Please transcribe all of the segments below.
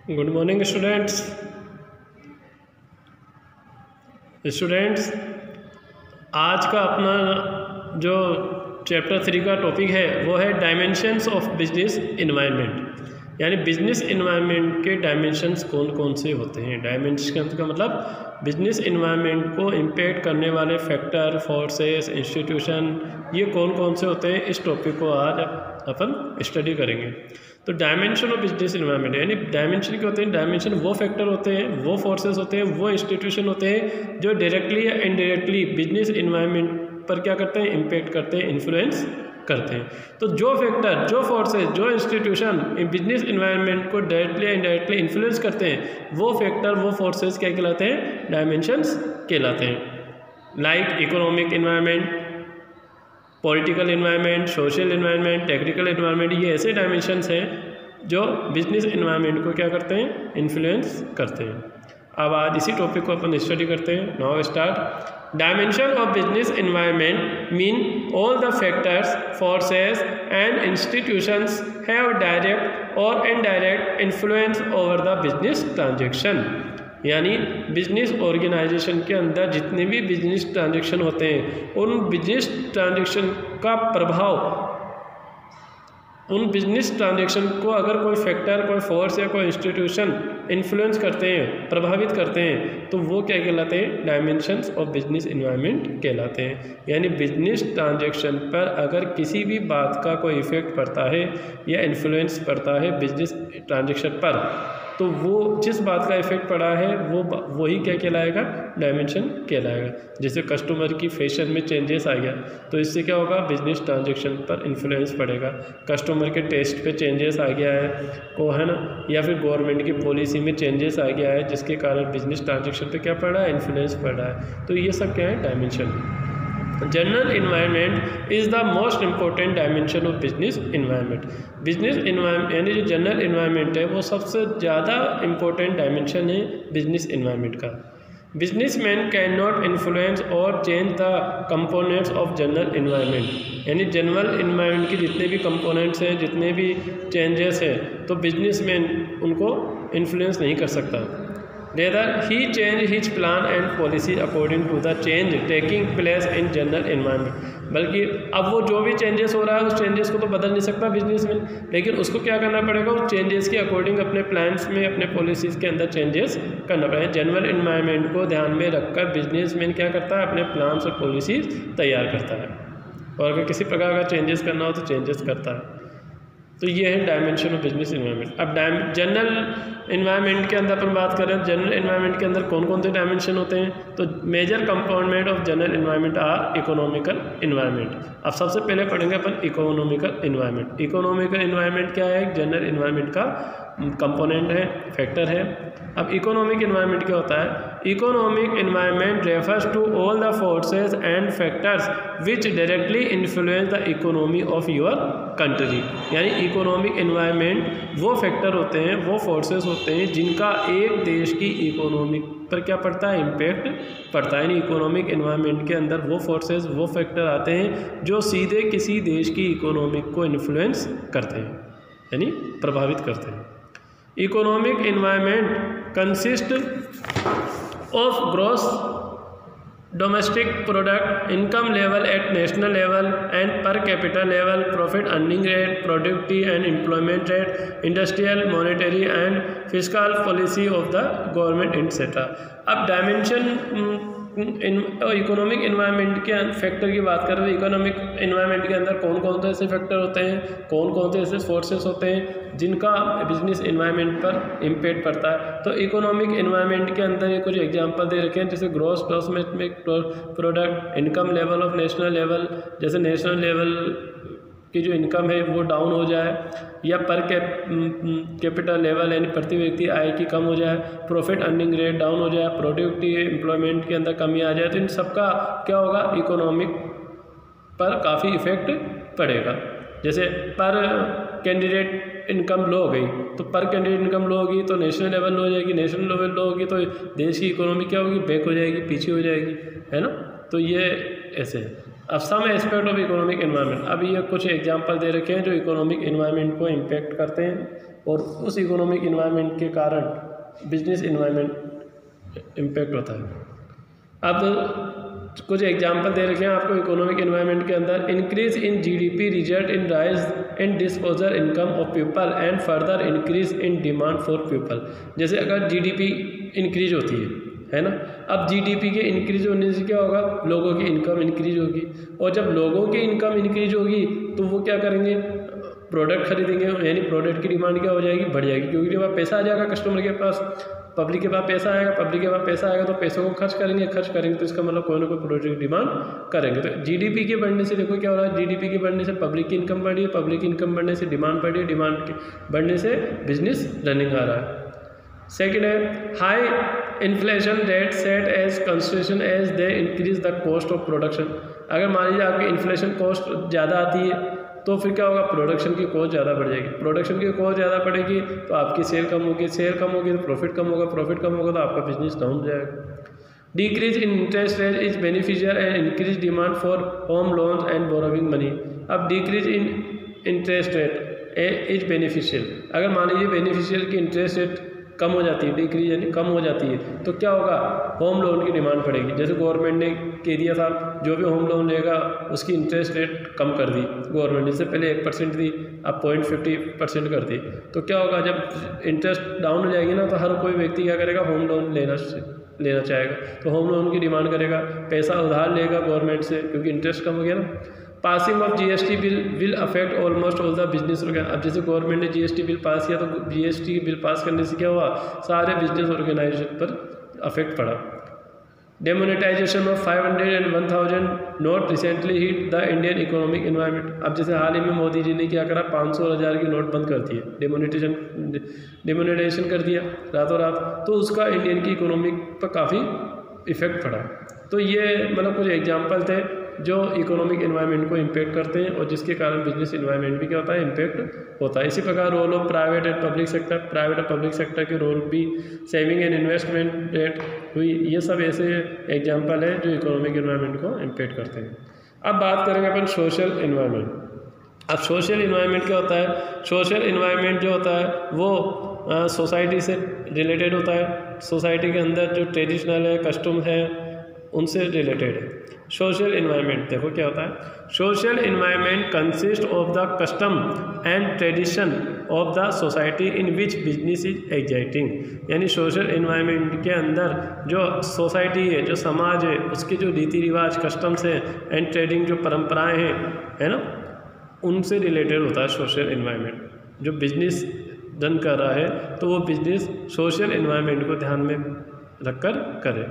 Good morning students. आज का अपना जो चैप्टर 3 का टॉपिक है वो है डायमेंशंस ऑफ बिजनेस इन्वायरमेंट। यानी बिजनेस इन्वायरमेंट के डायमेंशंस कौन कौन से होते हैं। डायमेंशन का मतलब बिजनेस इन्वायरमेंट को इम्पैक्ट करने वाले फैक्टर, फोर्सेस, इंस्टीट्यूशन, ये कौन कौन से होते हैं। इस टॉपिक को आज अपन स्टडी करेंगे। तो डायमेंशन ऑफ बिजनेस इन्वायरमेंट यानी डायमेंशन क्या होते हैं। डायमेंशन वो फैक्टर होते हैं, वो फोर्सेस होते हैं, वो इंस्टीट्यूशन होते हैं जो डायरेक्टली या इनडायरेक्टली बिजनेस इन्वायरमेंट पर क्या करते हैं, इम्पैक्ट करते हैं, इन्फ्लुएंस करते हैं। तो जो फैक्टर, जो फोर्सेस, जो इंस्टीट्यूशन बिजनेस इन्वायरमेंट को डायरेक्टली या इनडायरेक्टली इन्फ्लुएंस करते हैं, वो फैक्टर, वो फोर्सेस क्या कहलाते हैं, डायमेंशंस कहलाते हैं। Like economic environment, political environment, social environment, technical environment, ये ऐसे डायमेंशंस हैं जो बिजनेस इन्वायरमेंट को क्या करते हैं, इन्फ्लुएंस करते हैं। अब आज इसी टॉपिक को अपन स्टडी करते हैं। Now start. Dimension of business environment mean all the factors, forces and institutions have direct or indirect influence over the business transaction. यानी बिजनेस ऑर्गेनाइजेशन के अंदर जितने भी बिजनेस ट्रांजैक्शन होते हैं, उन बिजनेस ट्रांजैक्शन का प्रभाव, उन बिजनेस ट्रांजैक्शन को अगर कोई फैक्टर, कोई फोर्स या कोई इंस्टीट्यूशन इन्फ्लुएंस करते हैं, प्रभावित करते हैं, तो वो क्या कहलाते हैं, डायमेंशंस ऑफ बिजनेस इन्वायरमेंट कहलाते हैं। यानी बिजनेस ट्रांजैक्शन पर अगर किसी भी बात का कोई इफेक्ट पड़ता है या इन्फ्लुएंस पड़ता है बिजनेस ट्रांजैक्शन पर, तो वो जिस बात का इफेक्ट पड़ा है वो वही क्या कहलाएगा, डायमेंशन कहलाएगा। जैसे कस्टमर की फैशन में चेंजेस आ गया तो इससे क्या होगा, बिजनेस ट्रांजैक्शन पर इन्फ्लुएंस पड़ेगा। कस्टमर के टेस्ट पे चेंजेस आ गया है वो, है ना, या फिर गवर्नमेंट की पॉलिसी में चेंजेस आ गया है जिसके कारण बिजनेस ट्रांजैक्शन पे क्या पड़ा है, इन्फ्लुएंस पड़ा है। तो ये सब क्या है, dimension. General environment is the most important dimension of business environment. Business environment यानी जो जनरल इन्वायरमेंट है वो सबसे ज़्यादा इम्पोर्टेंट डायमेंशन है बिजनेस इन्वायरमेंट का। बिजनेसमैन कैन नॉट इन्फ्लुएंस और change the components of general environment. यानी जनरल इन्वायरमेंट के जितने भी कंपोनेंट्स हैं, जितने भी चेंजेस हैं, तो बिजनेसमैन उनको इन्फ्लुएंस नहीं कर सकता। Rather, he changed his plan and policy according to the change taking place in general environment। बल्कि अब वो जो भी चेंजेस हो रहा है उस चेंजेस को तो बदल नहीं सकता बिजनेसमैन, लेकिन उसको क्या करना पड़ेगा, उस चेंजेस के अकॉर्डिंग अपने प्लान्स में, अपने पॉलिसीज़ के अंदर चेंजेस करना पड़ेगा। जनरल इन्वायरमेंट को ध्यान में रखकर बिजनेसमैन क्या करता है, अपने प्लान्स और पॉलिसीज़ तैयार करता है, और अगर किसी प्रकार का चेंजेस करना हो तो चेंजेस करता है। तो ये है डायमेंशन ऑफ बिजनेस इन्वायरमेंट। अब जनरल इन्वायरमेंट के अंदर अपन बात करें, जनरल इन्वायरमेंट के अंदर कौन कौन से डायमेंशन होते हैं। तो major component of general environment are economical environment. अब सबसे पहले पढ़ेंगे अपन इकोनॉमिकल इन्वायरमेंट। इकोनॉमिकल इन्वायरमेंट क्या है, जनरल इन्वायरमेंट का कंपोनेंट है, फैक्टर है। अब इकोनॉमिक इन्वायरमेंट क्या होता है, economic environment refers to all the forces and factors which directly influence the economy of your country. यानी इकोनॉमिक इन्वायरमेंट वो फैक्टर होते हैं, वो फोर्सेस होते हैं जिनका एक देश की इकोनॉमी पर क्या पड़ता है, इम्पैक्ट पड़ता है। यानी इकोनॉमिक इन्वायरमेंट के अंदर वो फोर्सेस, वो फैक्टर आते हैं जो सीधे किसी देश की इकोनॉमी को इन्फ्लुएंस करते हैं, यानी प्रभावित करते हैं। Economic environment consist of gross domestic product, income level at national level and per capita level, profit earning rate, productivity and employment rate, industrial, monetary and fiscal policy of the government etcetera. अब dimension economic environment के factor की बात करें तो economic environment के अंदर कौन कौन से ऐसे फैक्टर होते हैं, कौन कौन से ऐसे फोर्सेस होते हैं जिनका बिजनेस इन्वायरमेंट पर इम्पैक्ट पड़ता है। तो इकोनॉमिक इन्वायरमेंट के अंदर ये कुछ एग्जांपल दे रखे हैं, जैसे gross domestic product, income level of national level, जैसे नेशनल लेवल की जो इनकम है वो डाउन हो जाए, या पर कैपिटल लेवल यानी प्रति व्यक्ति आय की कम हो जाए, प्रॉफिट अर्निंग रेट डाउन हो जाए, प्रोडक्टिविटी एम्प्लॉयमेंट के अंदर कमी आ जाए, तो इन सबका क्या होगा, इकोनॉमिक पर काफ़ी इफेक्ट पड़ेगा। जैसे पर कैंडिडेट इनकम लो हो गई, तो पर कैंडिडेट इनकम लो होगी तो नेशनल लेवल लो हो जाएगी, नेशनल लेवल लो होगी तो देश की इकोनॉमी क्या होगी, बैक हो जाएगी, पीछे हो जाएगी, है ना। तो ये ऐसे है। अब some aspect of economic environment, अब ये कुछ एग्जांपल दे रखे हैं जो इकोनॉमिक इन्वायरमेंट को इम्पैक्ट करते हैं। और उस इकोनॉमिक इन्वायरमेंट के कारण बिजनेस इन्वायरमेंट इम्पेक्ट होता है। अब कुछ एग्जाम्पल दे रखे हैं आपको इकोनॉमिक इन्वायरमेंट के अंदर। Increase in GDP result in rise in disposal income of people and further increase in demand for people. जैसे अगर जीडीपी इंक्रीज होती है ना, अब जीडीपी के इंक्रीज होने से क्या होगा, लोगों की इनकम इंक्रीज होगी, और जब लोगों की इनकम इंक्रीज होगी तो वो क्या करेंगे, प्रोडक्ट खरीदेंगे, यानी प्रोडक्ट की डिमांड क्या हो जाएगी, बढ़ जाएगी, क्योंकि जब पैसा आ जाएगा कस्टमर के पास, पब्लिक के पास पैसा आएगा, पब्लिक के पास पैसा आएगा तो पैसों को खर्च करेंगे तो इसका मतलब कोई ना कोई प्रोडक्ट की डिमांड करेंगे। तो जीडीपी के बढ़ने से देखो क्या हो रहा है, जीडीपी के बढ़ने से पब्लिक की इनकम बढ़ी है, पब्लिक की इनकम बढ़ने से डिमांड बढ़ी है, डिमांड के बढ़ने से बिजनेस रनिंग आ रहा है। सेकेंड है high inflation rate set as constraint as they increase the cost of production. अगर मान लीजिए आपकी इन्फ्लेशन कॉस्ट ज़्यादा आती है तो फिर क्या होगा, प्रोडक्शन की कॉस्ट ज़्यादा बढ़ जाएगी, प्रोडक्शन की कॉस्ट ज़्यादा बढ़ेगी तो आपकी सेल कम होगी, सेल कम होगी तो प्रॉफिट कम होगा, प्रॉफिट कम होगा तो आपका बिजनेस डाउन हो जाएगा। Decrease in interest rate is beneficial and increase demand for home loans and borrowing money. अब decrease in interest rate is beneficial, अगर मान लीजिए बेनिफिशियल की इंटरेस्ट रेट कम हो जाती है, डिक्रीज यानी कम हो जाती है, तो क्या होगा, होम लोन की डिमांड बढ़ेगी। जैसे गवर्नमेंट ने कह दिया था जो भी होम लोन लेगा उसकी इंटरेस्ट रेट कम कर दी गवर्नमेंट, इससे पहले 1% थी, अब 0.50% कर दी, तो क्या होगा, जब इंटरेस्ट डाउन हो जाएगी ना तो हर कोई व्यक्ति क्या करेगा, होम लोन लेना चाहेगा, तो होम लोन की डिमांड करेगा, पैसा उधार लेगा गवर्नमेंट से क्योंकि इंटरेस्ट कम हो गया ना। Passing of GST bill will affect almost all the business organisation. अब जैसे गवर्नमेंट ने जीएसटी बिल पास किया तो जीएसटी बिल पास करने से क्या हुआ, सारे बिजनेस ऑर्गेनाइजेशन पर अफेक्ट पड़ा। Demonetisation of 500 and 1000 note recently hit the Indian economic environment. अब जैसे हाल ही में मोदी जी ने क्या करा, 500 और 1000 की नोट बंद कर दिए, डेमोनेटाइजेशन कर दिया रातों रात, तो उसका इंडियन की इकोनॉमिक पर काफ़ी इफेक्ट पड़ा। तो ये मतलब कुछ एग्जाम्पल थे जो इकोनॉमिक इन्वायरमेंट को इम्पेक्ट करते हैं और जिसके कारण बिजनेस इन्वायरमेंट भी क्या होता है, इम्पेक्ट होता है। इसी प्रकार role of private and public sector, private और पब्लिक सेक्टर के रोल भी, सेविंग एंड इन्वेस्टमेंट रेट हुई, ये सब ऐसे एग्जांपल हैं जो इकोनॉमिक इन्वायरमेंट को इम्पेक्ट करते हैं। अब बात करेंगे अपन सोशल इन्वायरमेंट। अब सोशल इन्वायरमेंट क्या होता है, सोशल इन्वायरमेंट जो होता है वो सोसाइटी से रिलेटेड होता है, सोसाइटी के अंदर जो ट्रेडिशनल है, कस्टम है, उनसे रिलेटेड है। सोशल इन्वायरमेंट देखो क्या होता है, social environment consist of the custom and tradition of the society in which business is exciting. यानी सोशल इन्वायरमेंट के अंदर जो सोसाइटी है, जो समाज है, उसके जो रीति रिवाज, कस्टम्स हैं एंड ट्रेडिंग जो परंपराएं हैं, है ना, उनसे रिलेटेड होता है सोशल इन्वायरमेंट। जो बिजनेस रन कर रहा है तो वो बिजनेस सोशल इन्वायरमेंट को ध्यान में रखकर करे।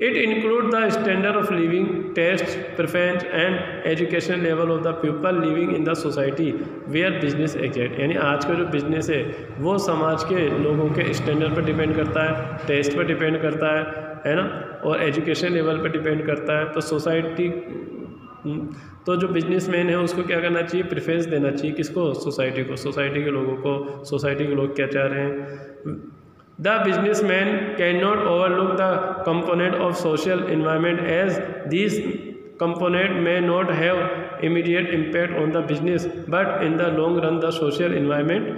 It include the standard of living, taste, preference and education level of the people living in the society where business exist. यानी आज का जो बिजनेस है वो समाज के लोगों के स्टैंडर्ड पर डिपेंड करता है, टेस्ट पर डिपेंड करता है ना, और एजुकेशन लेवल पर डिपेंड करता है। तो सोसाइटी, तो जो बिजनेसमैन है उसको क्या करना चाहिए, प्रेफरेंस देना चाहिए किसको, सोसाइटी को, सोसाइटी के लोगों को, सोसाइटी के लोग क्या चाह रहे हैं। The businessman cannot overlook the component of social environment as these component may not have immediate impact on the business, but in the long run the social environment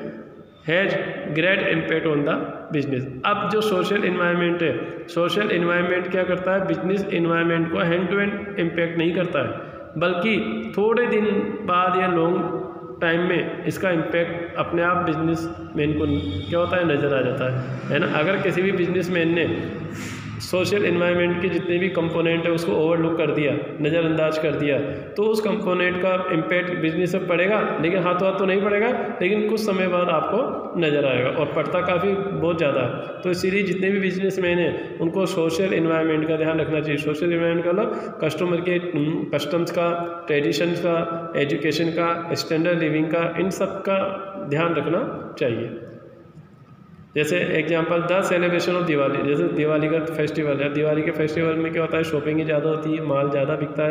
has great impact on the business। अब जो social environment है, social environment क्या करता है, business environment को hand to hand impact नहीं करता है, बल्कि थोड़े दिन बाद या लॉन्ग टाइम में इसका इम्पैक्ट अपने आप बिजनेसमैन को क्या होता है, नज़र आ जाता है ना। अगर किसी भी बिजनेसमैन ने सोशल इन्वायरमेंट के जितने भी कंपोनेंट है उसको ओवरलुक कर दिया, नज़रअंदाज कर दिया, तो उस कंपोनेंट का इम्पैक्ट बिजनेस पर पड़ेगा, लेकिन हाथों हाथ तो नहीं पड़ेगा, लेकिन कुछ समय बाद आपको नज़र आएगा और पड़ता काफ़ी बहुत ज़्यादा है। तो इसीलिए जितने भी बिजनेसमैन हैं उनको सोशल इन्वायरमेंट का ध्यान रखना चाहिए। सोशल इन्वायरमेंट का मतलब कस्टमर के कस्टम्स का, ट्रेडिशंस का, एजुकेशन का, स्टैंडर्ड लिविंग का, इन सब का ध्यान रखना चाहिए। जैसे example the celebration of Diwali, जैसे दिवाली का फेस्टिवल है, दिवाली के फेस्टिवल में क्या होता है, शॉपिंग ही ज़्यादा होती है, माल ज़्यादा बिकता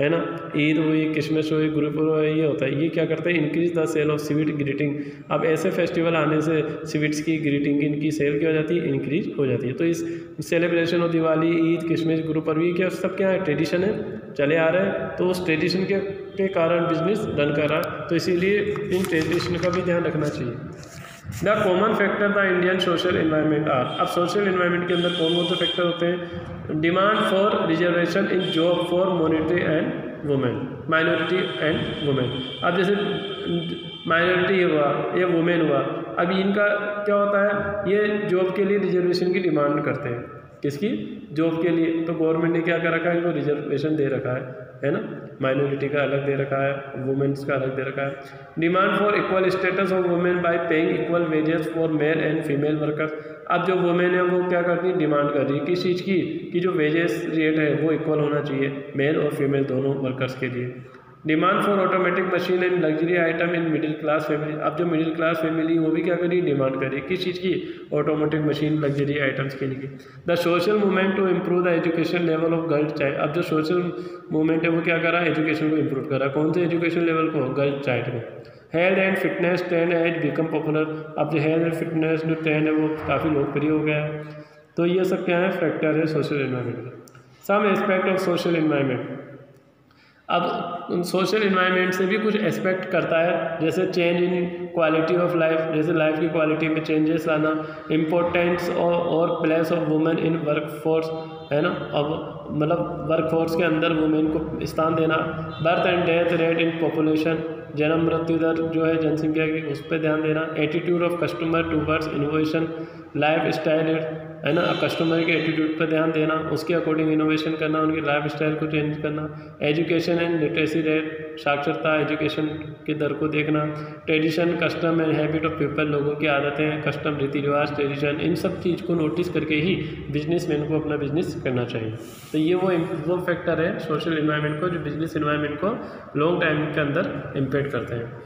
है ना। ईद हुई, क्रिसमस हुई, गुरुपुरब हुई, ये होता है, ये क्या करते हैं, increase the sale of sweet greeting. अब ऐसे फेस्टिवल आने से स्वीट्स की, ग्रीटिंग की, इनकी सेल क्या हो जाती है, इंक्रीज हो जाती है। तो इस celebration of Diwali, Eid, Christmas, Gurpurab, ये क्या सब क्या है, ट्रेडिशन है, चले आ रहे हैं, तो उस ट्रेडिशन के कारण बिजनेस रन कर रहा है, तो इसीलिए इन ट्रेडिशन का भी ध्यान रखना चाहिए। The common factor the Indian social environment are. अब सोशल इन्वायरमेंट के अंदर कौन कौन से फैक्टर होते हैं? Demand for reservation in job for minority and women. अब जैसे माइनॉरिटी हुआ या वुमेन हुआ, अब इनका क्या होता है, ये जॉब के लिए रिजर्वेशन की डिमांड करते हैं। किसकी? जॉब के लिए। तो गवर्नमेंट ने क्या कर रखा है, इनको रिजर्वेशन दे रखा है ना। माइनॉरिटी का अलग दे रखा है, वुमेन्स का अलग दे रखा है। Demand for equal status of women bye paying equal wages for male and female workers. अब जो वुमेन है वो क्या करती है, डिमांड कर रही है किस चीज़ की, कि जो वेजेस रेट है वो इक्वल होना चाहिए मेल और फीमेल दोनों वर्कर्स के लिए। Demand for automatic machine and luxury item in middle class family. अब जो मिडिल क्लास फैमिली वो भी क्या करी, डिमांड करी किस चीज़ की, ऑटोमेटिक मशीन लग्जरी आइटम्स के लिए। The social movement to improve the education level of girl child. अब जो सोशल मूवमेंट है वो क्या कर रहा है, एजुकेशन को इम्प्रूव कर रहा है। कौन से एजुकेशन लेवल को? गर्ल चाइल्ड को। Health and fitness trend as become popular. अब जो हेल्थ एंड फिटनेस जो ट्रेंड है वो काफ़ी लोकप्रिय हो गया है। तो ये सब क्या है, फैक्टर है सोशल इन्वायरमेंट के। Some aspect of social environment. अब सोशल इन्वायरमेंट से भी कुछ एस्पेक्ट करता है, जैसे change in quality of life, जैसे लाइफ की क्वालिटी में चेंजेस लाना। इम्पोर्टेंस और place of women in work force, है ना। अब मतलब वर्क फोर्स के अंदर वुमेन को स्थान देना। Birth and death rate in population, जन्म मृत्यु दर जो है जनसंख्या की, उस पर ध्यान देना। Attitude of customer towards innovation, life style, है ना। कस्टमर के एटीट्यूड पर ध्यान देना, उसके अकॉर्डिंग इनोवेशन करना, उनकी लाइफ स्टाइल को चेंज करना। एजुकेशन एंड लिटरेसी रेट, साक्षरता एजुकेशन के दर को देखना। Tradition, custom and habit of people, लोगों की आदतें, कस्टम, रीति रिवाज, ट्रेडिशन, इन सब चीज़ को नोटिस करके ही बिजनेसमैन को अपना बिजनेस करना चाहिए। तो ये वो फैक्टर है सोशल इन्वायरमेंट को जो बिजनेस इन्वायरमेंट को लॉन्ग टाइम के अंदर इम्पैक्ट करते हैं।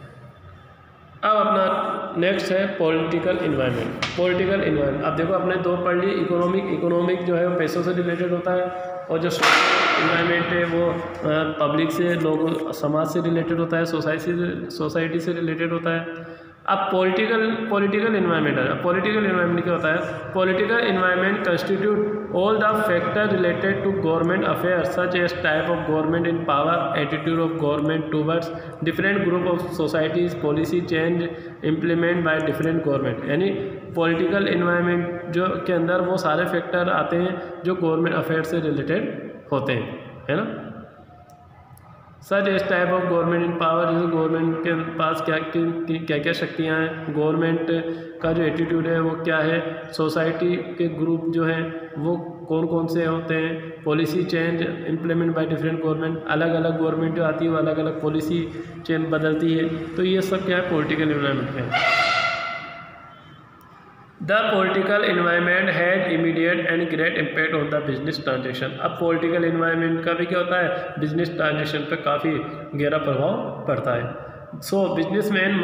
अब अपना नेक्स्ट है पॉलिटिकल इन्वायरमेंट। पॉलिटिकल इन्वायरमेंट, अब देखो अपने दो पढ़ लिए। इकोनॉमिक जो है वो पैसों से रिलेटेड होता है, और जो सोशल इन्वायरमेंट है वो पब्लिक से, लोगों समाज से रिलेटेड होता है, सोसाइटी से रिलेटेड होता है। अब पॉलिटिकल इन्वायरमेंट है। पॉलिटिकल इन्वायरमेंट क्या होता है? Political environment constitute all the factor related to government affair such as type of government in power, attitude of government towards different group of societies, policy change implement by different government. यानी political environment जो के अंदर वो सारे factor आते हैं जो government affair से रिलेटेड होते हैं, है ना। Such as type of government in power, जैसे गवर्नमेंट के पास क्या क्या शक्तियाँ हैं, गवर्नमेंट का जो एटीट्यूड है वो क्या है, सोसाइटी के ग्रुप जो हैं वो कौन कौन से होते हैं, policy change implement by different government, अलग अलग गवर्नमेंट जो आती है वो अलग अलग पॉलिसी चेंज बदलती है। तो ये सब क्या है, पॉलिटिकल इन्वायरमेंट है। The political environment has immediate and great impact on the business transaction. अब पॉलिटिकल इन्वायरमेंट का भी क्या होता है, बिजनेस ट्रांजेक्शन पर काफ़ी गहरा प्रभाव पड़ता है। So businessman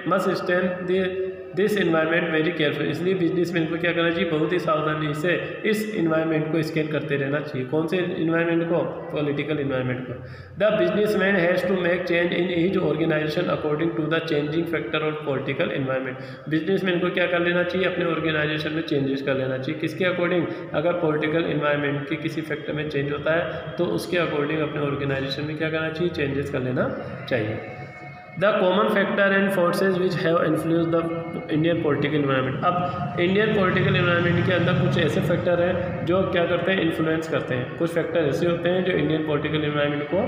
must stand this environment very careful. इसलिए बिजनेसमैन को क्या करना चाहिए, बहुत ही सावधानी से इस इन्वायरमेंट को स्कैन करते रहना चाहिए। कौन से इन्वायरमेंट को? पॉलिटिकल इन्वायरमेंट को। The businessman has to make change in his organisation according to the changing factor of political environment. Businessman को क्या कर लेना चाहिए, अपने ऑर्गेनाइजेशन में चेंजेस कर लेना चाहिए। किसके अकॉर्डिंग? अगर पॉलिटिकल इन्वायरमेंट के किसी फैक्टर में चेंज होता है तो उसके अकॉर्डिंग अपने ऑर्गेनाइजेशन में क्या करना चाहिए, चेंजेस कर लेना चाहिए। The common factor and forces which have influence the Indian political environment. अब इंडियन पॉलिटिकल इन्वायरमेंट के अंदर कुछ ऐसे फैक्टर हैं जो क्या करते हैं, इन्फ्लुएंस करते हैं। कुछ फैक्टर ऐसे होते हैं जो इंडियन पॉलिटिकल इन्वायरमेंट को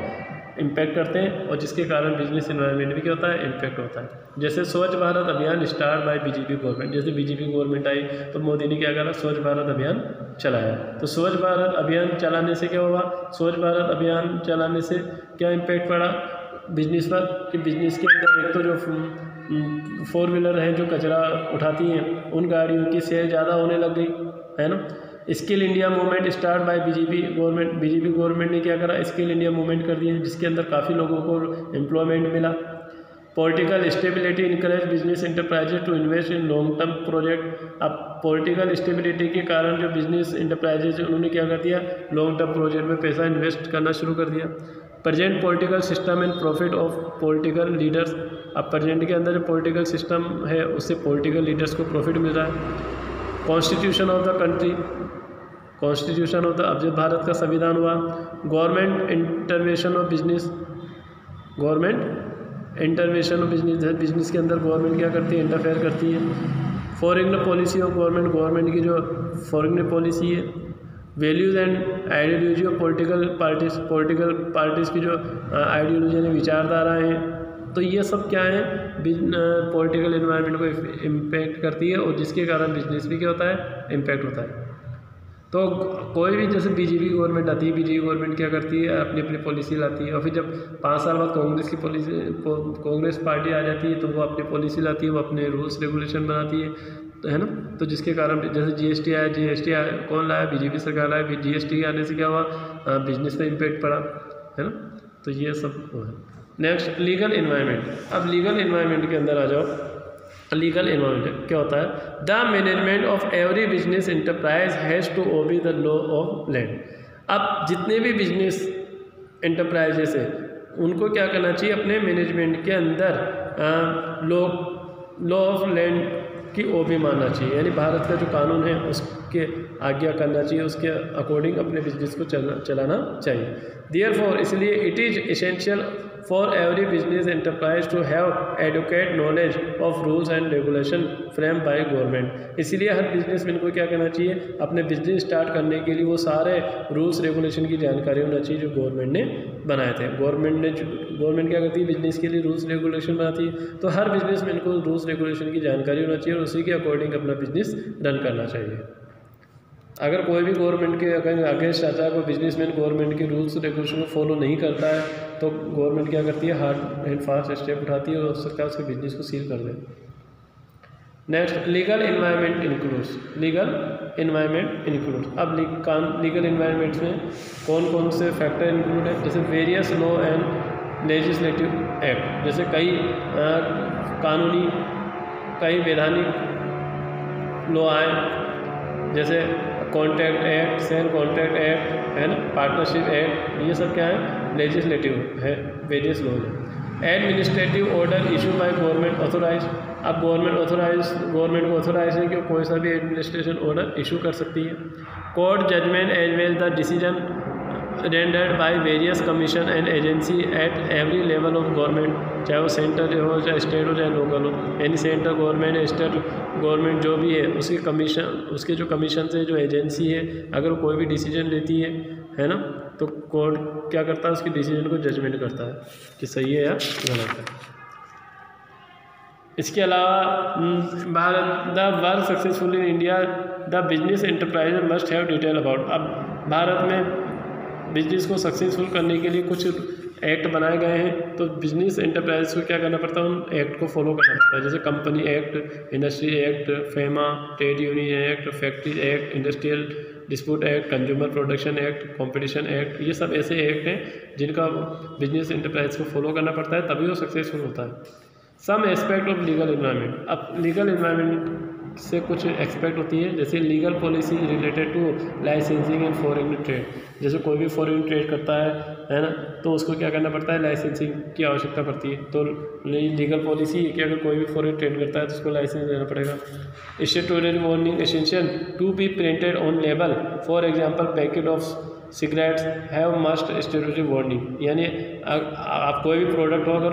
इम्पैक्ट करते हैं और जिसके कारण बिजनेस इन्वायरमेंट भी क्या होता है, इम्पैक्ट होता है। जैसे स्वच्छ भारत अभियान स्टार्ट बाय बीजेपी गवर्नमेंट। जैसे बीजेपी गवर्नमेंट आई तो मोदी ने क्या करा, स्वच्छ भारत अभियान चलाया। तो स्वच्छ भारत अभियान चलाने से क्या हुआ, स्वच्छ भारत अभियान चलाने से क्या इम्पैक्ट पड़ा बिजनेस पर, कि बिजनेस के अंदर एक तो जो 4 व्हीलर हैं जो कचरा उठाती हैं उन गाड़ियों की सेल ज़्यादा होने लग गई, है ना। Skill India movement start by BJP government ने क्या करा, स्किल इंडिया मूवमेंट कर दिया जिसके अंदर काफ़ी लोगों को एम्प्लॉयमेंट मिला। Political stability encourage business enterprises to invest in long term project. अब पॉलिटिकल स्टेबिलिटी के कारण जो बिजनेस इंटरप्राइजेज उन्होंने क्या कर दिया, लॉन्ग टर्म प्रोजेक्ट में पैसा इन्वेस्ट करना शुरू कर दिया। Present political system and profit of political leaders. अब प्रेजेंट के अंदर जो पॉलिटिकल सिस्टम है उससे पॉलिटिकल लीडर्स को प्रॉफिट मिल रहा है। Constitution of the country, constitution of the, अब जब भारत का संविधान हुआ। Government intervention of business, government intervention of business, business के अंदर गवर्नमेंट क्या करती है, इंटरफेयर करती है। Foreign policy of government, government की जो फॉरेन पॉलिसी है। Values and ideology of political parties की जो आइडियोलॉजी यानी विचारधाराएँ हैं, तो ये सब क्या है, पॉलिटिकल एनवायरनमेंट को इम्पैक्ट करती है और जिसके कारण बिजनेस भी क्या होता है, इम्पैक्ट होता है। तो कोई भी जैसे बीजेपी गवर्नमेंट आती है, बीजेपी गवर्नमेंट क्या करती है, अपनी अपनी पॉलिसी लाती है और फिर जब 5 साल बाद कांग्रेस पार्टी आ जाती है तो वो अपनी पॉलिसी लाती है, वो अपने रूल्स रेगुलेशन बनाती है ना। तो जिसके कारण जैसे जीएसटी आया, जीएसटी कौन लाया, बीजेपी सरकार लाया। जीएसटी आने से क्या हुआ, बिजनेस पे इम्पेक्ट पड़ा, है ना। तो ये सब है। Next legal environment. अब लीगल इन्वायरमेंट के अंदर आ जाओ। लीगल इन्वायरमेंट क्या होता है, the management of every business enterprise has to obey the law of land. अब जितने भी बिजनेस एंटरप्राइजेस है उनको क्या करना चाहिए, अपने मैनेजमेंट के अंदर लॉ ऑफ लैंड की ओबे मानना चाहिए, यानी भारत का जो कानून है उसके आज्ञा करना चाहिए, उसके अकॉर्डिंग अपने बिजनेस को चलाना चाहिए। देयरफॉर इसलिए it is essential for every business enterprise to have adequate knowledge of rules and regulation frame by government. इसीलिए हर बिजनेसमैन को क्या करना चाहिए, अपने बिजनेस स्टार्ट करने के लिए वो सारे रूल्स रेगुलेशन की जानकारी होना चाहिए जो गवर्नमेंट ने बनाए थे। गवर्नमेंट क्या करती है, बिजनेस के लिए रूल्स रेगुलेशन बनाती है, तो हर बिजनेसमैन को रूल्स रेगुलेशन की जानकारी होना चाहिए और उसी के अकॉर्डिंग अपना बिजनेस रन करना चाहिए। अगर कोई भी गवर्नमेंट के अगेंस्ट आता है, कोई बिजनेसमैन गवर्नमेंट के रूल्स रेगुलेशन को फॉलो नहीं करता है, तो गवर्नमेंट क्या करती है, हार्ड एंड फास्ट स्टेप उठाती है और सरकार उसके बिजनेस को सील कर दे। Next legal environment includes. Legal environment includes. अब लीगल इन्वायरमेंट्स में कौन कौन से फैक्टर इंक्लूड है, जैसे various law and legislative act, जैसे कई कानूनी कई वैधानिक लॉ आए, जैसे contract act, sale contract act, है ना, पार्टनरशिप एक्ट, ये सब क्या है, लेजिस्लेटिव है, वेरियस लॉ है। Administrative order issue by government authorise. अब गवर्नमेंट को ऑथोराइज है कि कोई सा भी एडमिनिस्ट्रेशन ऑर्डर इशू कर सकती है। Court judgement as well the decision rendered by various commission and agency at every level of government, चाहे वो सेंटर हो, चाहे स्टेट हो, चाहे लोकल हो, यानी सेंट्रल गवर्नमेंट, स्टेट गवर्नमेंट जो भी है उसकी कमीशन, उसके जो कमीशन से जो एजेंसी है, अगर कोई भी डिसीजन लेती है ना, तो कोर्ट क्या करता है, उसकी डिसीजन को जजमेंट करता है कि सही है या गलत है। इसके अलावा Bharat the work successful in India the business enterprise must have detail about. अब भारत में बिजनेस को सक्सेसफुल करने के लिए कुछ एक्ट बनाए गए हैं, तो बिजनेस एंटरप्राइज को क्या करना पड़ता है, उन एक्ट को फॉलो करना पड़ता है। जैसे company act, industry act, FEMA, trade union act, factory act, industrial dispute act, consumer protection act, competition act, ये सब ऐसे एक्ट हैं जिनका बिजनेस एंटरप्राइज को फॉलो करना पड़ता है, तभी वो सक्सेसफुल होता है। Some aspect of legal environment. अब लीगल इन्वायरमेंट से कुछ एक्सपेक्ट होती है, जैसे legal policy related to licensing and foreign trade. जैसे कोई भी फॉरेन ट्रेड करता है ना, तो उसको क्या करना पड़ता है, लाइसेंसिंग की आवश्यकता पड़ती है। तो लीगल पॉलिसी है कि अगर कोई भी फॉरेन ट्रेड करता है तो उसको लाइसेंस देना पड़ेगा। Statutory warning essential to be printed on label, for example packet of cigarettes have must statutory warning, यानी आप कोई भी प्रोडक्ट हो, अगर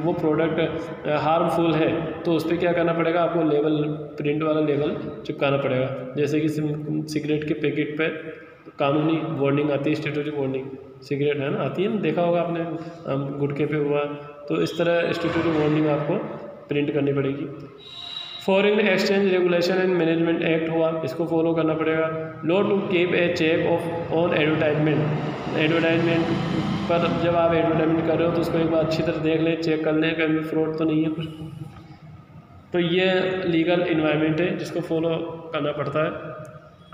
वो प्रोडक्ट हार्मफुल है तो उस पर क्या करना पड़ेगा, आपको लेबल, प्रिंट वाला लेबल चिपकाना पड़ेगा। जैसे कि सिगरेट के पैकेट पे कानूनी वार्निंग आती है, स्टैट्यूटरी वार्निंग, सिगरेट है ना, आती है ना, देखा होगा आपने, गुटखे पे हुआ, तो इस तरह स्टैट्यूटरी वार्निंग आपको प्रिंट करनी पड़ेगी। Foreign exchange regulation and management act हुआ, इसको फॉलो करना पड़ेगा। Law to keep a check of on advertisement पर जब आप एडवर्टाइजमेंट कर रहे हो तो उसको एक बार अच्छी तरह देख लें, चेक कर लें कहीं फ्रॉड तो नहीं है कुछ। तो ये लीगल इन्वायरमेंट है जिसको फॉलो करना पड़ता है।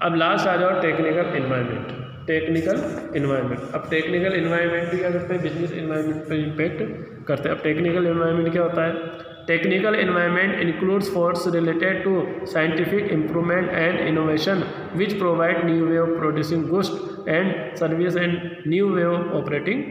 अब लास्ट आ जाओ टेक्निकल इन्वायरमेंट। टेक्निकल इन्वायरमेंट, अब टेक्निकल इन्वायरमेंट भी क्या करते हैं, बिजनेस इन्वायरमेंट पर इम्पेक्ट करते हैं। अब टेक्निकल इन्वायरमेंट क्या होता है, technical environment includes force related to scientific improvement and innovation which provide new way of producing goods and service and new way of operating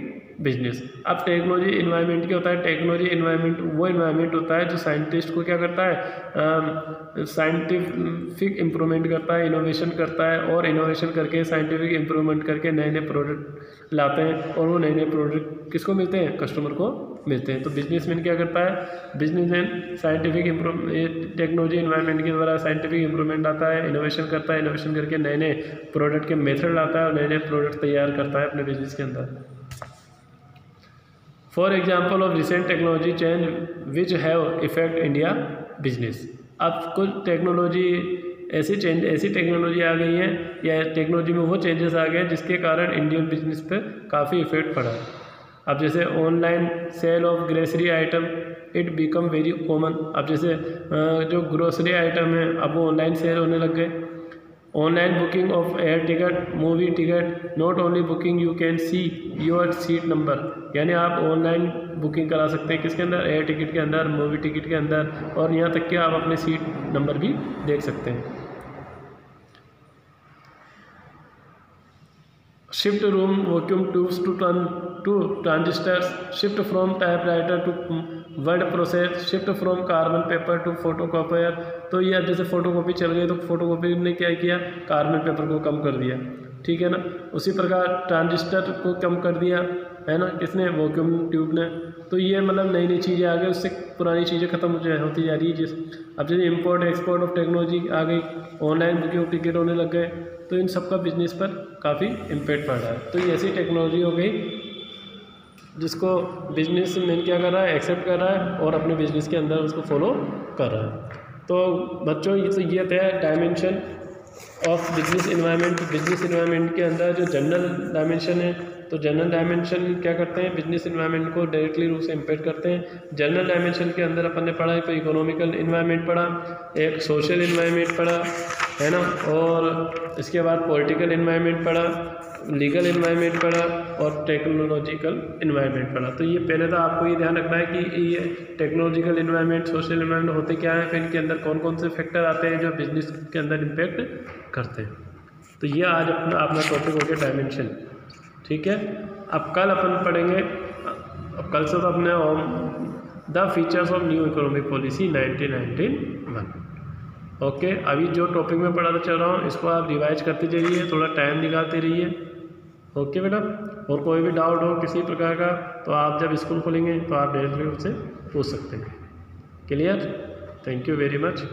business. अब टेक्नोलॉजी इन्वायरमेंट क्या होता है, टेक्नोलॉजी इन्वायरमेंट वो environment होता है जो साइंटिस्ट को क्या करता है, साइंटिफिक इम्प्रूवमेंट करता है, इनोवेशन करता है, और इनोवेशन करके साइंटिफिक इम्प्रूवमेंट करके नए नए प्रोडक्ट लाते हैं, और वो नए नए प्रोडक्ट किसको मिलते हैं, कस्टमर को मिलते हैं। तो बिजनेसमैन क्या करता है, बिजनेसमैन साइंटिफिक टेक्नोलॉजी इन्वायरमेंट के द्वारा साइंटिफिक इंप्रूवमेंट आता है, इनोवेशन करता है, इनोवेशन करके नए नए प्रोडक्ट के मेथड लाता है और नए नए प्रोडक्ट तैयार करता है अपने बिजनेस के अंदर। For example of recent technology change which have effect India business. अब कुछ टेक्नोलॉजी ऐसी टेक्नोलॉजी आ गई है या टेक्नोलॉजी में वो चेंजेस आ गए जिसके कारण इंडियन बिजनेस पे काफ़ी इफेक्ट पड़ा है। अब जैसे online sale of grocery item it become very common. अब जैसे जो ग्रोसरी आइटम है अब वो ऑनलाइन सेल होने लग गए। Online booking of air ticket, movie ticket, not only booking you can see your seat number, यानी आप ऑनलाइन बुकिंग करा सकते हैं किसके अंदर, एयर टिकट के अंदर, मूवी टिकट के अंदर, और यहाँ तक कि आप अपने सीट नंबर भी देख सकते हैं। Shift from vacuum tubes to transistors, shift from typewriter to word process, shift from carbon paper to photocopier. तो ये जैसे फोटोकॉपी चल गई तो फोटोकॉपी ने क्या किया, कार्बन पेपर को कम कर दिया, ठीक है ना। उसी प्रकार ट्रांजिस्टर को कम कर दिया है ना, किसने, वैक्यूम ट्यूब ने। तो ये मतलब नई नई चीज़ें आ गई, उससे पुरानी चीज़ें खत्म होती जा रही है। अब जैसे इंपोर्ट एक्सपोर्ट ऑफ टेक्नोलॉजी आ गई, ऑनलाइन बुकिंग टिकट होने लग गए, तो इन सब का बिजनेस पर काफ़ी इम्पैक्ट पड़ रहा है। तो ये ऐसी टेक्नोलॉजी हो गई जिसको बिजनेस मैन क्या कर रहा है, एक्सेप्ट कर रहा है और अपने बिजनेस के अंदर उसको फॉलो कर रहा है। तो बच्चों ये थे dimension of business environment. Business environment के अंदर जो जनरल डायमेंशन है, तो जनरल डायमेंशन क्या करते हैं, बिजनेस इन्वायरमेंट को डायरेक्टली रूप से इम्पैक्ट करते हैं। जनरल डायमेंशन के अंदर अपन ने पढ़ा है, तो इकोनॉमिकल इन्वायरमेंट पढ़ा, एक सोशल इन्वायरमेंट पढ़ा है ना, और इसके बाद पॉलिटिकल इन्वायरमेंट पढ़ा, लीगल इन्वायरमेंट पढ़ा और टेक्नोलॉजिकल इन्वायरमेंट पढ़ा। तो ये पहले तो आपको ये ध्यान रखना है कि ये टेक्नोलॉजिकल इन्वायरमेंट, सोशल इन्वायरमेंट होते क्या है, फिर इनके अंदर कौन कौन से फैक्टर आते हैं जो बिजनेस के अंदर इम्पैक्ट करते हैं। तो ये आज अपना टॉपिक हो गया डायमेंशन, ठीक है। अब कल अपन पढ़ेंगे, अब कल से तो अपने the features of new economic policy 1991। Okay, अभी जो टॉपिक में पढ़ाता चल रहा हूँ इसको आप रिवाइज करते जाइए, थोड़ा टाइम निकालते रहिए। ओके बेटा, और कोई भी डाउट हो किसी प्रकार का तो आप जब स्कूल खोलेंगे तो आप डायरेक्टली उससे पूछ सकते हैं। Clear? Thank you very much.